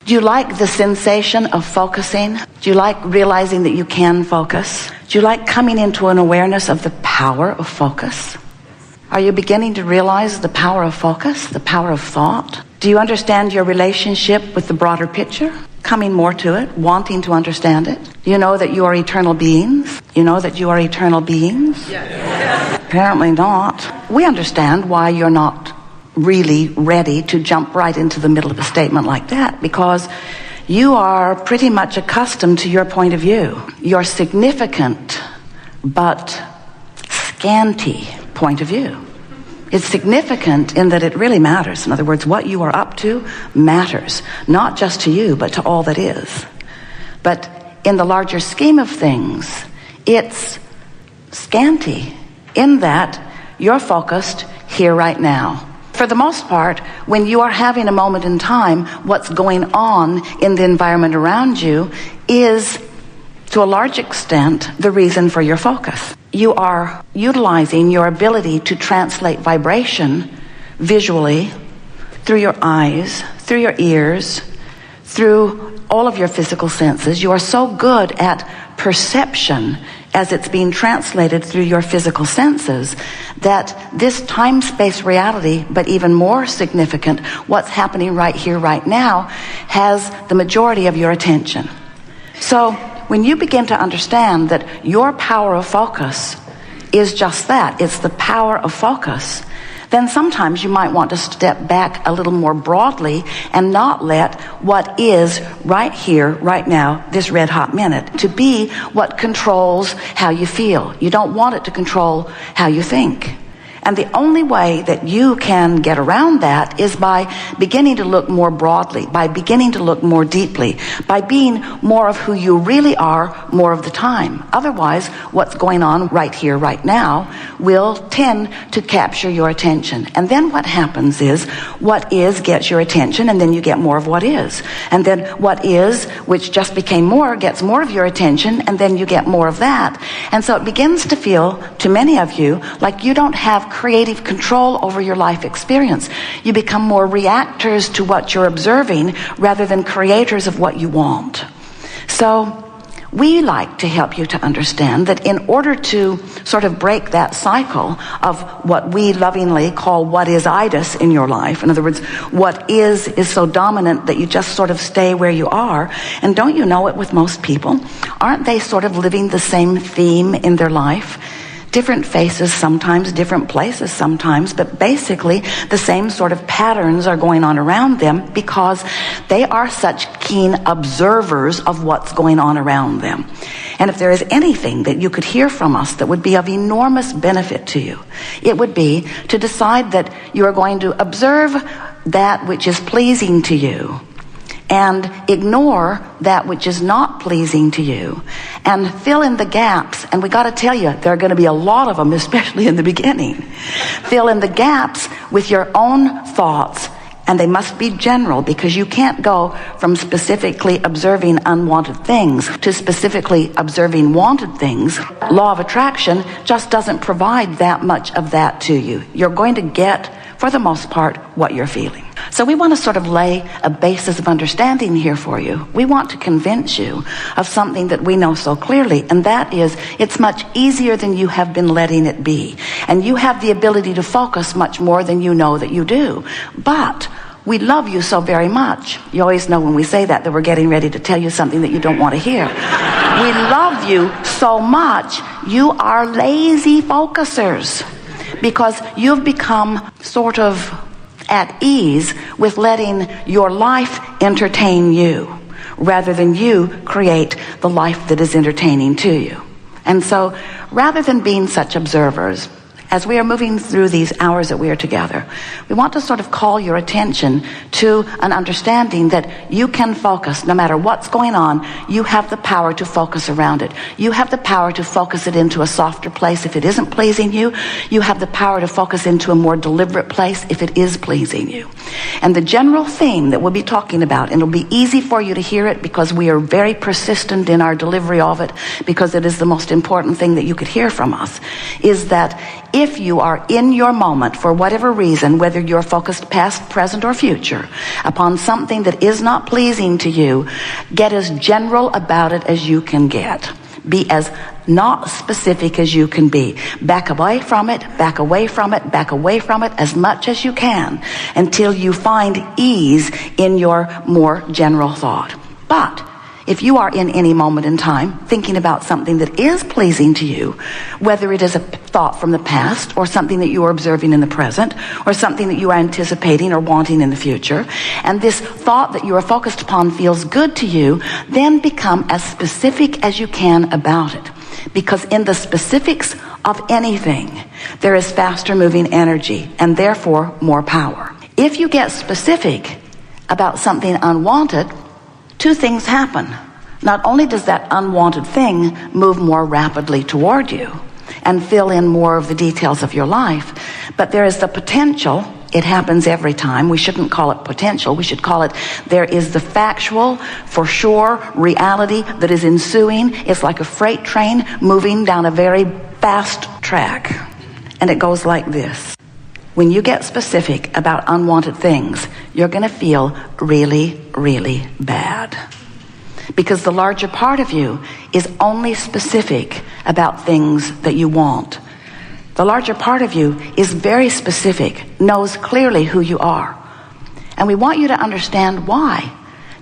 Do you like the sensation of focusing? Do you like realizing that you can focus? Do you like coming into an awareness of the power of focus? Are you beginning to realize the power of focus, the power of thought? Do you understand your relationship with the broader picture? Coming more to it, wanting to understand it? Do you know that you are eternal beings? You know that you are eternal beings? Yes. Apparently not. We understand why you're not really ready to jump right into the middle of a statement like that, because you are pretty much accustomed to your point of view, your significant but scanty point of view. It's significant in that it really matters. In other words, what you are up to matters, not just to you, but to all that is. But in the larger scheme of things, it's scanty in that you're focused here right now. For the most part, when you are having a moment in time, what's going on in the environment around you is, to a large extent, the reason for your focus. You are utilizing your ability to translate vibration visually through your eyes, through your ears, through all of your physical senses. You are so good at perception as it's being translated through your physical senses that this time-space reality, but even more significant, what's happening right here, right now, has the majority of your attention. So when you begin to understand that your power of focus is just that, it's the power of focus, then sometimes you might want to step back a little more broadly and not let what is right here, right now, this red hot minute, to be what controls how you feel. You don't want it to control how you think. And the only way that you can get around that is by beginning to look more broadly, by beginning to look more deeply, by being more of who you really are more of the time. Otherwise, what's going on right here, right now, will tend to capture your attention. And then what happens is, what is gets your attention, and then you get more of what is. And then what is, which just became more, gets more of your attention, and then you get more of that. And so it begins to feel, to many of you, like you don't have creative control over your life experience. You become more reactors to what you're observing rather than creators of what you want. So we like to help you to understand that in order to sort of break that cycle of what we lovingly call what is-itis in your life, in other words, what is so dominant that you just sort of stay where you are. And don't you know it with most people? Aren't they sort of living the same theme in their life? Different faces sometimes, different places sometimes, but basically the same sort of patterns are going on around them because they are such keen observers of what's going on around them. And if there is anything that you could hear from us that would be of enormous benefit to you, it would be to decide that you are going to observe that which is pleasing to you and ignore that which is not pleasing to you, and fill in the gaps. And we got to tell you, there are going to be a lot of them, especially in the beginning. Fill in the gaps with your own thoughts, and they must be general, because you can't go from specifically observing unwanted things to specifically observing wanted things. Law of attraction just doesn't provide that much of that to you. You're going to get, for the most part, what you're feeling. So we want to sort of lay a basis of understanding here for you. We want to convince you of something that we know so clearly, and that is, it's much easier than you have been letting it be. And you have the ability to focus much more than you know that you do. But we love you so very much. You always know when we say that we're getting ready to tell you something that you don't want to hear. We love you so much, you are lazy focusers, because you've become sort of at ease with letting your life entertain you rather than you create the life that is entertaining to you. And so rather than being such observers, as we are moving through these hours that we are together, we want to sort of call your attention to an understanding that you can focus no matter what's going on. You have the power to focus around it. You have the power to focus it into a softer place if it isn't pleasing you. You have the power to focus into a more deliberate place if it is pleasing you. And the general theme that we'll be talking about, and it'll be easy for you to hear it because we are very persistent in our delivery of it, because it is the most important thing that you could hear from us, is that if you are in your moment, for whatever reason, whether you're focused past, present, or future, upon something that is not pleasing to you, get as general about it as you can get. Be as not specific as you can be. Back away from it, back away from it, back away from it as much as you can until you find ease in your more general thought. But if you are in any moment in time thinking about something that is pleasing to you, whether it is a thought from the past or something that you are observing in the present or something that you are anticipating or wanting in the future, and this thought that you are focused upon feels good to you, then become as specific as you can about it. Because in the specifics of anything, there is faster moving energy and therefore more power. If you get specific about something unwanted, two things happen. Not only does that unwanted thing move more rapidly toward you and fill in more of the details of your life, but there is the potential. It happens every time. We shouldn't call it potential. We should call it, there is the factual, for sure, reality that is ensuing. It's like a freight train moving down a very fast track. And it goes like this. When you get specific about unwanted things, you're going to feel really, really bad. Because the larger part of you is only specific about things that you want. The larger part of you is very specific, knows clearly who you are. And we want you to understand why.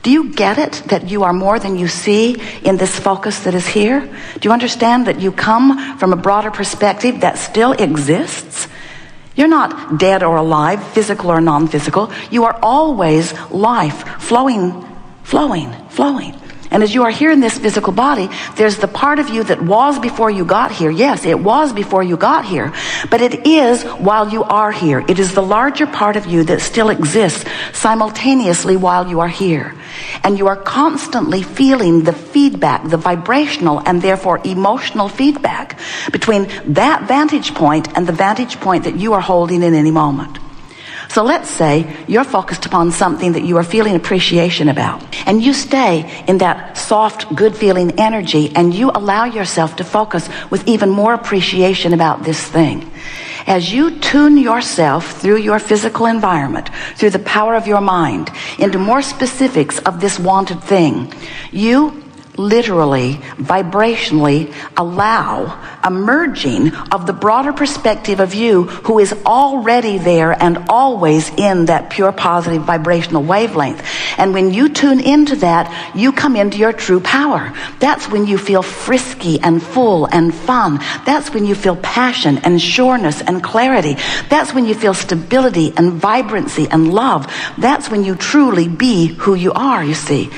Do you get it that you are more than you see in this focus that is here? Do you understand that you come from a broader perspective that still exists? You're not dead or alive, physical or non-physical. You are always life, flowing. And as you are here in this physical body, there's the part of you that was before you got here. Yes, it was before you got here, but it is while you are here. It is the larger part of you that still exists simultaneously while you are here. And you are constantly feeling the feedback, the vibrational and therefore emotional feedback between that vantage point and the vantage point that you are holding in any moment. So let's say you're focused upon something that you are feeling appreciation about, and you stay in that soft, good feeling energy, and you allow yourself to focus with even more appreciation about this thing. As you tune yourself through your physical environment, through the power of your mind, into more specifics of this wanted thing, you literally, vibrationally allow a merging of the broader perspective of you who is already there and always in that pure positive vibrational wavelength. And when you tune into that, you come into your true power. That's when you feel frisky and full and fun. That's when you feel passion and sureness and clarity. That's when you feel stability and vibrancy and love. That's when you truly be who you are, you see.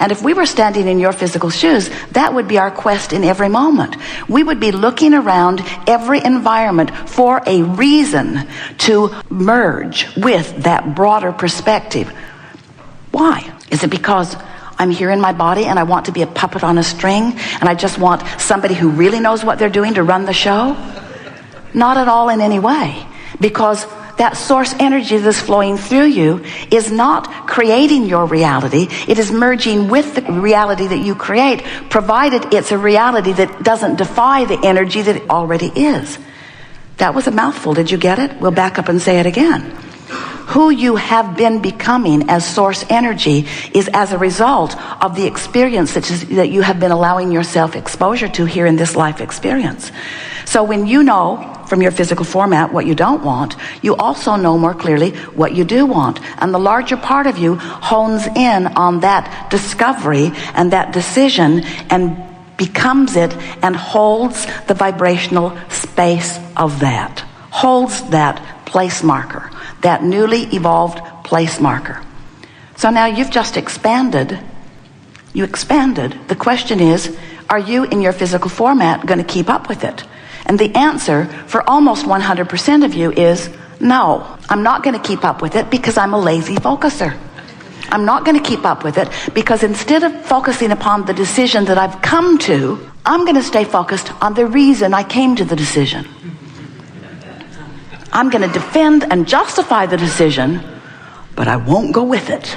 And if we were standing in your physical shoes, that would be our quest in every moment. We would be looking around every environment for a reason to merge with that broader perspective. Why? Is it because I'm here in my body and I want to be a puppet on a string and I just want somebody who really knows what they're doing to run the show? Not at all in any way. Because that source energy that's flowing through you is not creating your reality. It is merging with the reality that you create, provided it's a reality that doesn't defy the energy that it already is. That was a mouthful. Did you get it? We'll back up and say it again. Who you have been becoming as source energy is as a result of the experience that you have been allowing yourself exposure to here in this life experience. So when you know from your physical format what you don't want, you also know more clearly what you do want. And the larger part of you hones in on that discovery and that decision and becomes it and holds the vibrational space of that. Holds that place marker, that newly evolved place marker. So now you've just expanded. You expanded. The question is, are you in your physical format going to keep up with it? And the answer for almost 100% of you is no. I'm not going to keep up with it because I'm a lazy focuser. I'm not going to keep up with it because instead of focusing upon the decision that I've come to, I'm going to stay focused on the reason I came to the decision. I'm going to defend and justify the decision, but I won't go with it.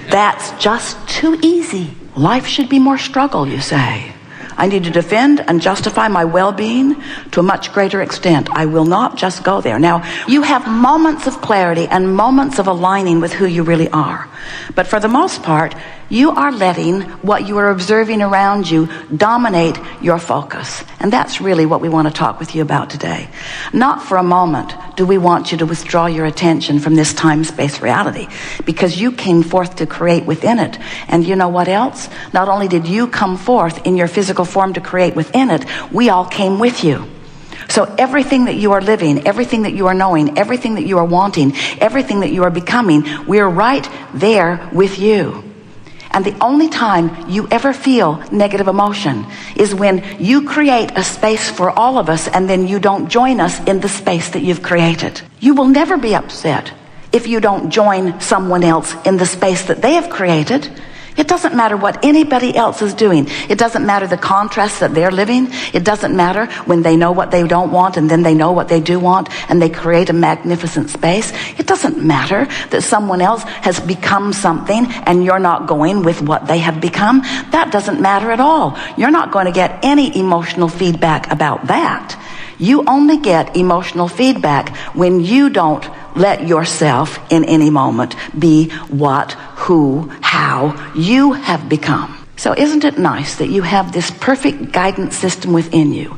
That's just too easy. Life should be more struggle, you say. I need to defend and justify my well-being to a much greater extent. I will not just go there. Now, you have moments of clarity and moments of aligning with who you really are. But for the most part, you are letting what you are observing around you dominate your focus. And that's really what we want to talk with you about today. Not for a moment do we want you to withdraw your attention from this time-space reality, because you came forth to create within it. And you know what else? Not only did you come forth in your physical form to create within it, we all came with you. So everything that you are living, everything that you are knowing, everything that you are wanting, everything that you are becoming, we're right there with you. And the only time you ever feel negative emotion is when you create a space for all of us and then you don't join us in the space that you've created. You will never be upset if you don't join someone else in the space that they have created. It doesn't matter what anybody else is doing. It doesn't matter the contrast that they're living. It doesn't matter when they know what they don't want and then they know what they do want and they create a magnificent space. It doesn't matter that someone else has become something and you're not going with what they have become. That doesn't matter at all. You're not going to get any emotional feedback about that. You only get emotional feedback when you don't let yourself in any moment be what, who, how you have become. So isn't it nice that you have this perfect guidance system within you,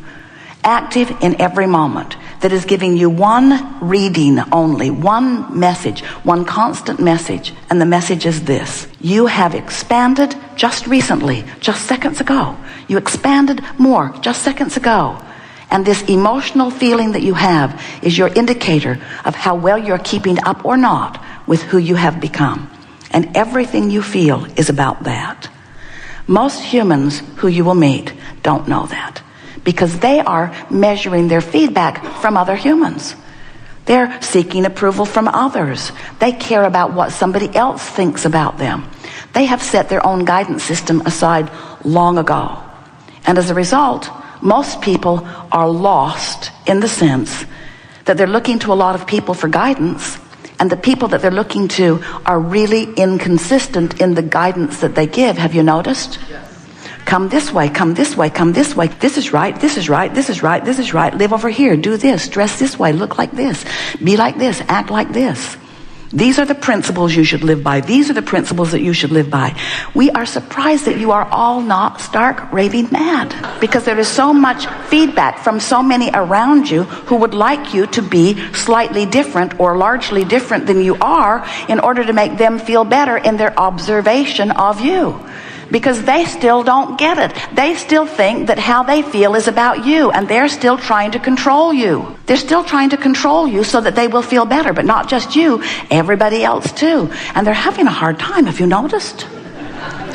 active in every moment, that is giving you one reading only, one message, one constant message, and the message is this: you have expanded just recently, just seconds ago. You expanded more just seconds ago. And this emotional feeling that you have is your indicator of how well you're keeping up or not with who you have become. And everything you feel is about that. Most humans who you will meet don't know that, because they are measuring their feedback from other humans. They're seeking approval from others. They care about what somebody else thinks about them. They have set their own guidance system aside long ago. And as a result, most people are lost in the sense that they're looking to a lot of people for guidance, and the people that they're looking to are really inconsistent in the guidance that they give. Have you noticed? Yes. Come this way, come this way, come this way. This is right, this is right, this is right, this is right. Live over here, do this, dress this way, look like this, be like this, act like this. These are the principles you should live by. These are the principles that you should live by. We are surprised that you are all not stark raving mad, because there is so much feedback from so many around you who would like you to be slightly different or largely different than you are in order to make them feel better in their observation of you. Because they still don't get it. They still think that how they feel is about you, and they're still trying to control you. They're still trying to control you so that they will feel better, but not just you, everybody else too. And they're having a hard time, have you noticed?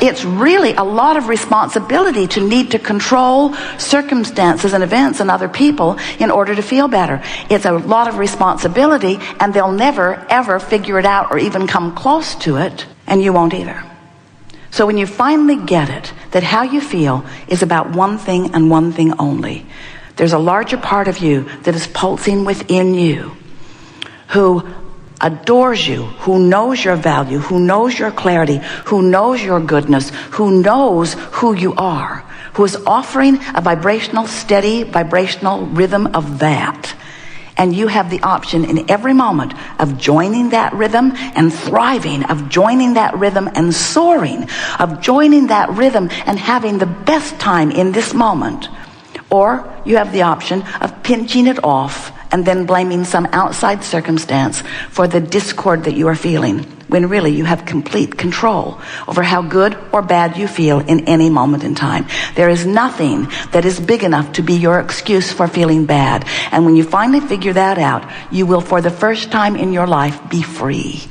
It's really a lot of responsibility to need to control circumstances and events and other people in order to feel better. It's a lot of responsibility, and they'll never, ever figure it out or even come close to it, and you won't either. So when you finally get it, that how you feel is about one thing and one thing only, there's a larger part of you that is pulsing within you, who adores you, who knows your value, who knows your clarity, who knows your goodness, who knows who you are, who is offering a vibrational, steady, vibrational rhythm of that. And you have the option in every moment of joining that rhythm and thriving, of joining that rhythm and soaring, of joining that rhythm and having the best time in this moment. Or you have the option of pinching it off and then blaming some outside circumstance for the discord that you are feeling, when really you have complete control over how good or bad you feel in any moment in time. There is nothing that is big enough to be your excuse for feeling bad. And when you finally figure that out, you will, for the first time in your life, be free.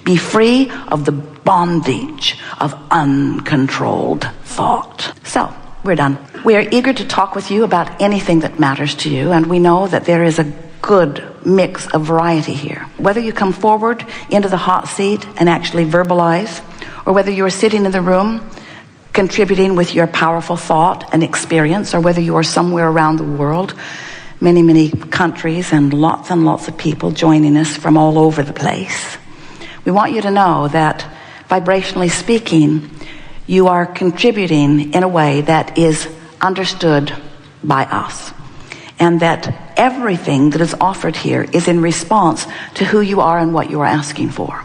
Be free of the bondage of uncontrolled thought. So, we're done. We are eager to talk with you about anything that matters to you, and we know that there is a good mix of variety here. Whether you come forward into the hot seat and actually verbalize, or whether you are sitting in the room contributing with your powerful thought and experience, or whether you are somewhere around the world, many, many countries and lots of people joining us from all over the place. We want you to know that, vibrationally speaking, you are contributing in a way that is understood by us. And that everything that is offered here is in response to who you are and what you are asking for.